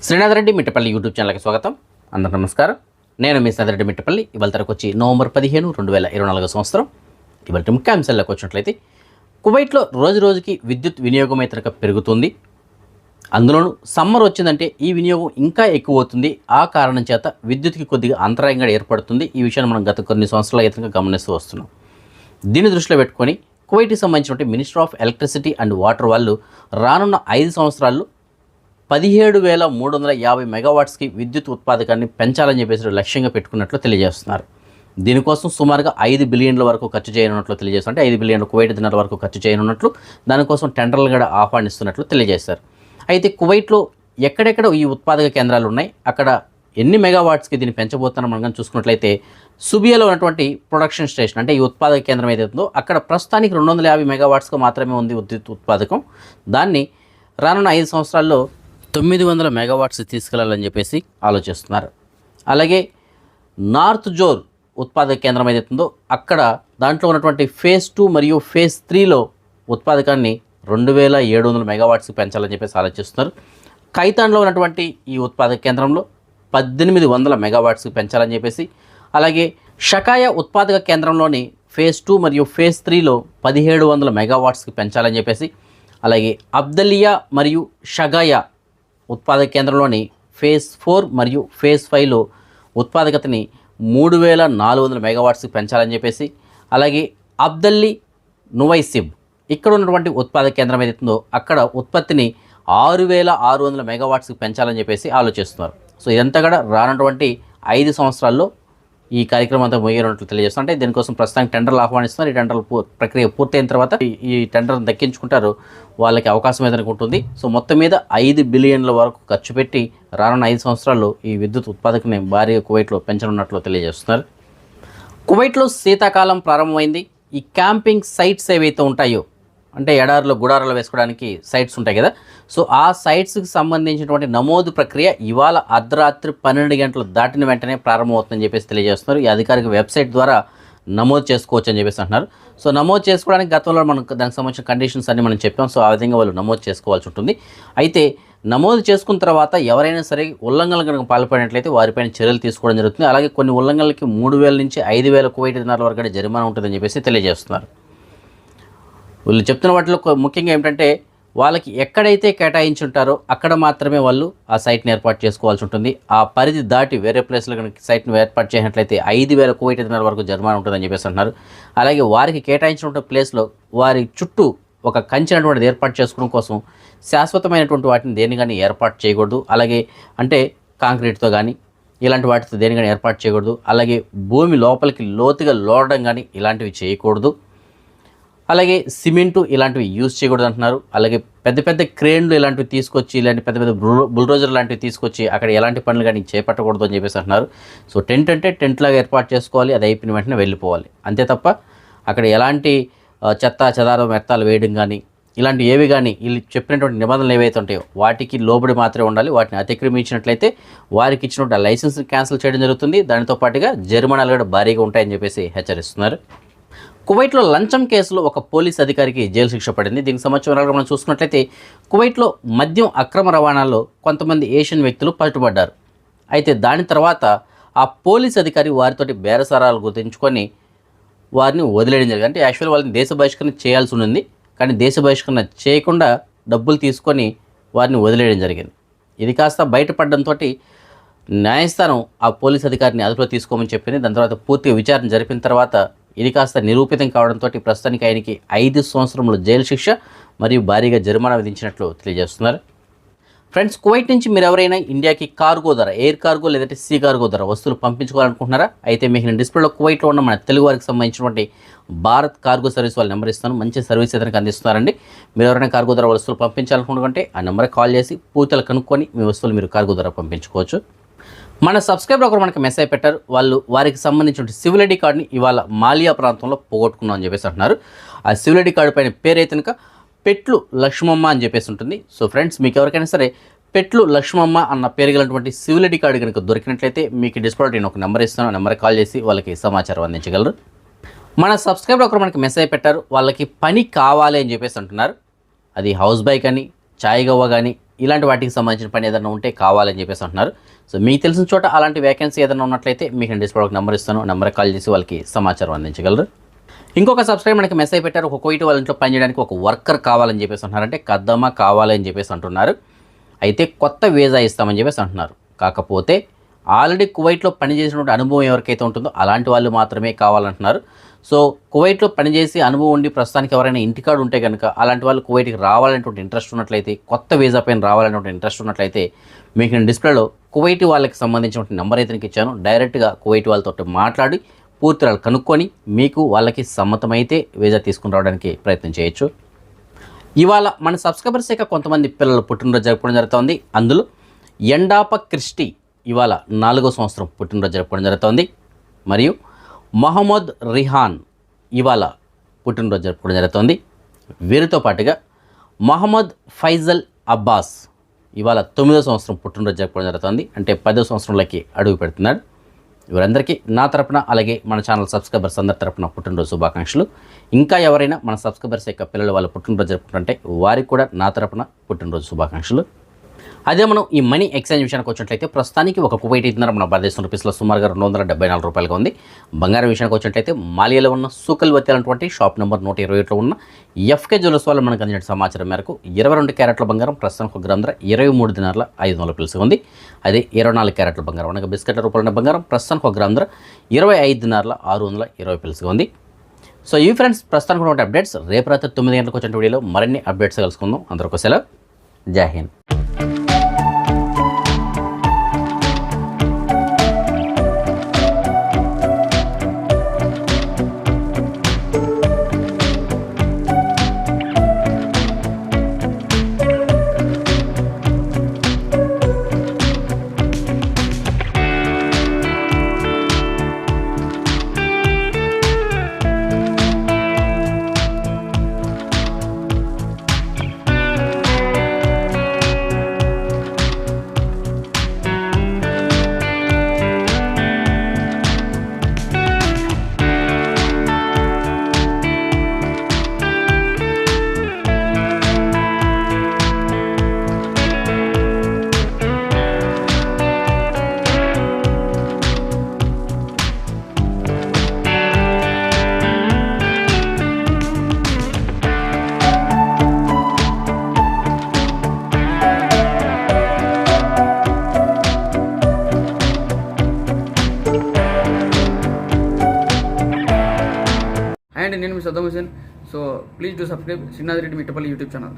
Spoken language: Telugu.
శ్రీనాథ్ రెడ్డి మిట్టపల్లి యూట్యూబ్ ఛానల్కి స్వాగతం. అందరికీ నమస్కారం. నేను మీ శ్రీనాథ్ రెడ్డి మిట్టపల్లి. ఇవాళ తరకు వచ్చి నవంబర్ 15, 2024 సంవత్సరం. ఇవాళ ముఖ్య అంశాల్లోకి వచ్చినట్లయితే కువైట్లో రోజు రోజుకి విద్యుత్ వినియోగం అయితే పెరుగుతుంది. అందులోనూ సమ్మర్ వచ్చిందంటే ఈ వినియోగం ఇంకా ఎక్కువ అవుతుంది. ఆ కారణం చేత విద్యుత్కి కొద్దిగా అంతరాయంగా ఏర్పడుతుంది. ఈ విషయాన్ని మనం గత కొన్ని సంవత్సరాల క్రితంగా గమనిస్తూ వస్తున్నాం. దీన్ని దృష్టిలో పెట్టుకొని కువైట్కి సంబంధించినటువంటి minister of electricity and water వాళ్ళు రానున్న 5 సంవత్సరాల్లో 17,350 మెగావాట్స్కి విద్యుత్ ఉత్పాదకాన్ని పెంచాలని చెప్పేసి లక్ష్యంగా పెట్టుకున్నట్లు తెలియజేస్తున్నారు. దీనికోసం సుమారుగా 5 బిలియన్ల వరకు ఖర్చు చేయనున్నట్లు తెలియజేస్తారు. అంటే 5 బిలియన్ల కువైట్ దినాల వరకు ఖర్చు చేయనున్నట్లు, దానికోసం టెండర్లు కూడా ఆహ్వానిస్తున్నట్లు తెలియజేశారు. అయితే కువైట్లో ఎక్కడెక్కడ ఈ ఉత్పాదక కేంద్రాలు ఉన్నాయి, అక్కడ ఎన్ని మెగావాట్స్కి దీన్ని పెంచబోతున్నాం మనం చూసుకున్నట్లయితే సుబియాలో ఉన్నటువంటి ప్రొడక్షన్ స్టేషన్, అంటే ఈ ఉత్పాదక కేంద్రం ఏదైతుందో అక్కడ ప్రస్తుతానికి 250 మెగావాట్స్గా మాత్రమే ఉంది విద్యుత్ ఉత్పాదకం. దాన్ని రానున్న 5 సంవత్సరాల్లో 900 మెగావాట్స్ తీసుకెళ్లాలని చెప్పేసి ఆలోచిస్తున్నారు. అలాగే నార్త్ జోర్ ఉత్పాదక కేంద్రం ఏదైతుందో అక్కడ దాంట్లో ఉన్నటువంటి ఫేజ్ 2 మరియు ఫేజ్ 3లో ఉత్పాదకాన్ని 2700 మెగావాట్స్కి పెంచాలని చెప్పేసి ఆలోచిస్తున్నారు. ఖైతాన్లో ఉన్నటువంటి ఈ ఉత్పాదక కేంద్రంలో 1800 మెగావాట్స్కి పెంచాలని చెప్పేసి, అలాగే షకాయా ఉత్పాదక కేంద్రంలోని ఫేజ్ 2 మరియు ఫేజ్ 3లో 1700 మెగావాట్స్కి పెంచాలని చెప్పేసి, అలాగే అబ్దలియా మరియు షగాయా ఉత్పాదక కేంద్రంలోని ఫేజ్ 4 మరియు ఫేజ్ 5లో ఉత్పాదకతని 3400 మెగావాట్స్కి పెంచాలని చెప్పేసి, అలాగే అబ్దల్లీ నువైసిబ్ ఇక్కడ ఉన్నటువంటి ఉత్పాదక కేంద్రం ఏదైతుందో అక్కడ ఉత్పత్తిని 6600 మెగావాట్స్కి పెంచాలని చెప్పేసి ఆలోచిస్తున్నారు. సో ఇదంతా కూడా రానటువంటి 5 సంవత్సరాల్లో ఈ కార్యక్రమం అంతా ముగియనున్నట్లు తెలియజేస్తున్నారు. అంటే దీనికోసం ప్రస్తుతానికి టెండర్లు ఆహ్వానిస్తున్నారు. ఈ టెండర్ల ప్రక్రియ పూర్తయిన తర్వాత ఈ టెండర్ని దక్కించుకుంటారు, వాళ్ళకి అవకాశం ఏదైనా ఉంటుంది. సో మొత్తం మీద 5 బిలియన్ల వరకు ఖర్చు పెట్టి రానున్న 5 సంవత్సరాల్లో ఈ విద్యుత్ ఉత్పాదకని భారీగా కువైట్లో పెంచనున్నట్లు తెలియజేస్తున్నారు. కువైట్లో శీతాకాలం ప్రారంభమైంది. ఈ క్యాంపింగ్ సైట్స్ ఏవైతే ఉంటాయో, అంటే ఎడారిలో గుడారాలు వేసుకోవడానికి సైట్స్ ఉంటాయి కదా, సో ఆ సైట్స్కి సంబంధించినటువంటి నమోదు ప్రక్రియ ఇవాళ అర్ధరాత్రి 12 గంటలు దాటిన వెంటనే ప్రారంభమవుతుందని చెప్పేసి తెలియజేస్తున్నారు. ఈ అధికారిక వెబ్సైట్ ద్వారా నమోదు చేసుకోవచ్చు అని చెప్పేసి అంటున్నారు. సో నమోదు చేసుకోవడానికి గతంలో మనకు దానికి సంబంధించిన కండిషన్స్ అన్ని మనం చెప్పాం. సో ఆ విధంగా వాళ్ళు నమోదు చేసుకోవాల్సి ఉంటుంది. అయితే నమోదు చేసుకున్న తర్వాత ఎవరైనా సరే ఉల్లంఘనలు కనుక పాల్పడినట్లయితే వారిపైన చర్యలు తీసుకోవడం జరుగుతుంది. అలాగే కొన్ని ఉల్లంఘనలకి 3000 నుంచి 5000 కువైట్ దినాల వరకు జరిమానా ఉంటుందని చెప్పేసి తెలియజేస్తున్నారు. వీళ్ళు చెప్తున్న వాటిలో ముఖ్యంగా ఏమిటంటే వాళ్ళకి ఎక్కడైతే కేటాయించుంటారో అక్కడ మాత్రమే వాళ్ళు ఆ సైట్ని ఏర్పాటు చేసుకోవాల్సి ఉంటుంది. ఆ పరిధి దాటి వేరే ప్లేస్లో కనుక సైట్ని ఏర్పాటు చేసినట్లయితే 5000 కువైట్ దినాల వరకు జరిమానా ఉంటుందని చెప్పేసి అంటున్నారు. అలాగే వారికి కేటాయించిన ప్లేస్లో వారి చుట్టూ ఒక కంచె అటువంటిది ఏర్పాటు చేసుకోవడం కోసం శాశ్వతమైనటువంటి వాటిని దేని కానీ ఏర్పాటు చేయకూడదు. అలాగే అంటే కాంక్రీట్తో కానీ ఇలాంటి వాటితో దేని కానీ ఏర్పాటు చేయకూడదు. అలాగే భూమి లోపలికి లోతుగా లోడడం కానీ ఇలాంటివి చేయకూడదు. అలాగే సిమెంటు ఇలాంటివి యూజ్ చేయకూడదు అంటున్నారు. అలాగే పెద్ద పెద్ద క్రేన్లు ఇలాంటివి తీసుకొచ్చి, ఇలాంటి పెద్ద పెద్ద బుల్డోజర్ లాంటివి తీసుకొచ్చి అక్కడ ఎలాంటి పనులు కానీ చేపట్టకూడదు అని చెప్పేసి అంటున్నారు. సో టెంట్ అంటే టెంట్ లాగా ఏర్పాటు చేసుకోవాలి, అది అయిపోయిన వెంటనే వెళ్ళిపోవాలి, అంతే తప్ప అక్కడ ఎలాంటి చెత్త చెదారం వ్యర్థాలు వేయడం కానీ ఇలాంటి ఏవి కానీ వీళ్ళు చెప్పినటువంటి నిబంధనలు ఏవైతే ఉంటాయో వాటికి లోబడి మాత్రమే ఉండాలి. వాటిని అతిక్రమించినట్లయితే వారికి ఇచ్చినటువంటి లైసెన్స్ని క్యాన్సిల్ చేయడం జరుగుతుంది. దానితో పాటుగా జరిమానాలు కూడా భారీగా ఉంటాయని చెప్పేసి హెచ్చరిస్తున్నారు. కువైట్లో లంచం కేసులో ఒక పోలీస్ అధికారికి జైలు శిక్ష పడింది. దీనికి సంబంధించిన మనం చూసుకున్నట్లయితే కువైట్లో మద్యం అక్రమ రవాణాలో కొంతమంది ఏషియన్ వ్యక్తులు పట్టుబడ్డారు. అయితే దాని తర్వాత ఆ పోలీస్ అధికారి వారితోటి బేరసారాలు గుర్తించుకొని వారిని వదిలేయడం జరిగింది. అంటే యాక్చువల్ వాళ్ళని దేశ బహిష్కరణ చేయాల్సి ఉంది, కానీ దేశ బహిష్కరణ చేయకుండా డబ్బులు తీసుకొని వారిని వదిలేయడం జరిగింది. ఇది కాస్త బయటపడడంతో న్యాయస్థానం ఆ పోలీస్ అధికారిని అదుపులో తీసుకోమని చెప్పింది. దాని తర్వాత పూర్తిగా విచారణ జరిపిన తర్వాత ఇది కాస్త నిరూపితం కావడంతో ప్రస్తుతానికి ఆయనకి 5 సంవత్సరముల జైలు శిక్ష మరియు భారీగా జరిమానా విధించినట్లు తెలియజేస్తున్నారు. ఫ్రెండ్స్, కువైట్ నుంచి మీరు ఎవరైనా ఇండియాకి కార్గో ధర, ఎయిర్ కార్గో లేదంటే సీ కార్గో ధర వస్తువులు పంపించుకోవాలనుకుంటున్నారా? అయితే మీకు నేను డిస్ప్లేలో కువైట్లో ఉన్న మన తెలుగు వారికి సంబంధించినటువంటి భారత్ కార్గో సర్వీస్ వాళ్ళ నెంబర్ ఇస్తాను. మంచి సర్వీస్ అయితే అందిస్తున్నారండి. మీరు ఎవరైనా కార్గో ధర వస్తువులు పంపించాలనుకుంటుంటే ఆ నెంబర్కి కాల్ చేసి పూర్తిగా కనుక్కొని మీ వస్తువులు మీరు కార్గో ధర పంపించుకోవచ్చు. మన సబ్స్క్రైబర్ ఒకరు మనకి మెసేజ్ పెట్టారు. వారికి సంబంధించిన సివిల్ ఐడి కార్డుని ఇవాళ మాలియా ప్రాంతంలో పోగొట్టుకున్నాం అని చెప్పేసి అంటున్నారు. ఆ సివిల్ ఐడి కార్డు పైన పేరు అయితే కనుక పెట్లు లక్ష్మమ్మ అని చెప్పేసి ఉంటుంది. సో ఫ్రెండ్స్, మీకు ఎవరికైనా సరే పెట్లు లక్ష్మమ్మ అన్న పేరు గలటువంటి సివిల్ ఐడి కార్డు కనుక దొరికినట్లయితే మీకు డిస్ప్లేలో నేను ఒక నెంబర్ ఇస్తాను. ఆ నెంబర్కి కాల్ చేసి వాళ్ళకి సమాచారం అందించగలరు. మన సబ్స్క్రైబర్ ఒకరు మనకి మెసేజ్ పెట్టారు. వాళ్ళకి పని కావాలి అని చెప్పేసి అంటున్నారు. అది హౌస్ బైక్ అని, చాయ్ గవ్వ కానీ ఇలాంటి వాటికి సంబంధించిన పని ఏదైనా ఉంటే కావాలని చెప్పేసి అంటున్నారు. సో మీకు తెలిసిన చోట అలాంటి వేకెన్సీ ఏదైనా ఉన్నట్లయితే మీకు నేను డిస్ప్లే ఒక నెంబర్ ఇస్తాను, నెంబర్కి కాల్ చేసి వాళ్ళకి సమాచారం అందించగలరు. ఇంకొక సబ్స్క్రైబర్ మనకి మెసేజ్ పెట్టారు, ఒక కువైట్ వాళ్ళ ఇంట్లో పనిచేయడానికి ఒక వర్కర్ కావాలని చెప్పేసి అంటున్నారంటే కద్దమా కావాలని చెప్పేసి అంటున్నారు. అయితే కొత్త వీసా ఇస్తామని చెప్పేసి అంటున్నారు. కాకపోతే ఆల్రెడీ కువైట్లో పనిచేసినటువంటి అనుభవం ఎవరికైతే ఉంటుందో అలాంటి వాళ్ళు మాత్రమే కావాలంటున్నారు. సో కువైట్లో పనిచేసి అనుభవం ఉండి ప్రస్తుతానికి ఎవరైనా ఇంటికాడు ఉంటే కనుక అలాంటి వాళ్ళు కువైట్కి రావాలనేటువంటి ఇంట్రెస్ట్ ఉన్నట్లయితే, కొత్త వీసా పైన రావాలనేటువంటి ఇంట్రెస్ట్ ఉన్నట్లయితే మీకు నేను డిస్ప్లేలో కువైట్ వాళ్ళకి సంబంధించిన నెంబర్ అయితే నీకు ఇచ్చాను. డైరెక్ట్గా కువైట్ వాళ్ళతో మాట్లాడి పూర్తి వాళ్ళు కనుక్కొని మీకు వాళ్ళకి సమ్మతమైతే వీసా తీసుకుని రావడానికి ప్రయత్నం చేయొచ్చు. ఇవాళ మన సబ్స్క్రైబర్స్ యొక్క కొంతమంది పిల్లలు పుట్టినరోజు జరుపుకోవడం జరుగుతుంది. అందులో ఎండాప క్రిస్టి ఇవాళ 4వ సంవత్సరం పుట్టినరోజు జరుపుకోవడం జరుగుతుంది. మరియు మహమ్మద్ రిహాన్ ఇవాళ పుట్టినరోజు జరుపుకోవడం జరుగుతుంది. వీరితో పాటుగా మహమ్మద్ ఫైజల్ అబ్బాస్ ఇవాళ 9వ సంవత్సరం పుట్టినరోజు జరుపుకోవడం జరుగుతుంది. అంటే 10వ సంవత్సరంలోకి అడుగు పెడుతున్నాడు. వీరందరికీ నా తరపున అలాగే మన ఛానల్ సబ్స్క్రైబర్స్ అందరి తరపున పుట్టినరోజు శుభాకాంక్షలు. ఇంకా ఎవరైనా మన సబ్స్క్రైబర్స్ యొక్క పిల్లలు వాళ్ళ పుట్టినరోజు జరుపుకుంటుంటే వారికి కూడా నా తరపున పుట్టినరోజు శుభాకాంక్షలు. అదే మనం ఈ మనీ ఎక్స్చేంజ్ విషయానికి వచ్చినట్లయితే ప్రస్తుతానికి ఒక కువైట్ ఇద్దరు మన భారతదేశం రూపీస్లో సుమారుగా 274 రూపాయలుగా ఉంది. బంగారం విషయానికి వచ్చినట్లయితే మాలియాలో ఉన్న సూకల్ వత్తి అనేటువంటి షాప్ నెంబర్ 128లో ఉన్న ఎఫ్కే జ్యువెలర్స్ వాళ్ళు మనకు అందించిన సమాచారం మేరకు 22 క్యారెట్ల బంగారం ప్రస్తుతానికి 1 గ్రామ్ ధర 23 దినార్ల 500 పిలుసుగా ఉంది. అదే 24 క్యారెట్ల బంగారం అనగా బిస్కెట్ల రూపాయల బంగారం ప్రస్తుతానికి 1 గ్రామ్ ధర 25 దినార్ల 620 పిలుసుగా ఉంది. సో ఈ ఫ్రెండ్స్ ప్రస్తుతానికి ఉన్న అప్డేట్స్. రేపు రాత్రి 9 గంటలకు వచ్చిన వీడియోలో మరిన్ని అప్డేట్స్ కలుసుకుందాం. అందరికీ సెలవు. జై హింద్. అండ్ నేను మీ Saddam Hussain. So please do subscribe Srinath Reddy Mittapalli YouTube channel.